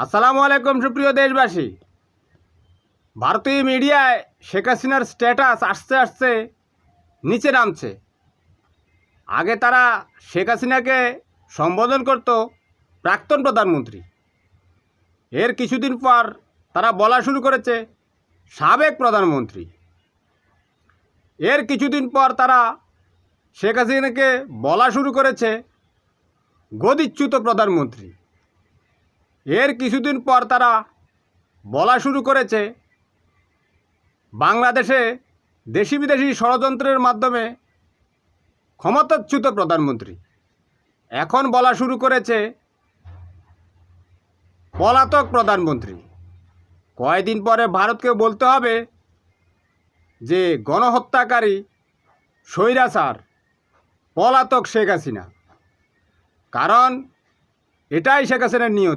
আসসালামু আলাইকুম সুপ্রিয় দেশবাসী। ভারতীয় মিডিয়ায় শেখ হাসিনার স্ট্যাটাস আস্তে আস্তে নিচে নামছে। আগে তারা শেখ হাসিনাকে সম্বোধন করত প্রাক্তন প্রধানমন্ত্রী। এর কিছুদিন পর তারা বলা শুরু করেছে সাবেক প্রধানমন্ত্রী। এর কিছুদিন পর তারা শেখ হাসিনাকে বলা শুরু করেছে গদিচ্যুত প্রধানমন্ত্রী। এর কিছুদিন পর তারা বলা শুরু করেছে বাংলাদেশে দেশি বিদেশি ষড়যন্ত্রের মাধ্যমে ক্ষমতাচ্যুত প্রধানমন্ত্রী। এখন বলা শুরু করেছে পলাতক প্রধানমন্ত্রী। কয়েকদিন পরে ভারতকে বলতে হবে যে গণহত্যাকারী স্বৈরাচার পলাতক শেখ হাসিনা, কারণ এটাই শেখ হাসিনার নিয়তি।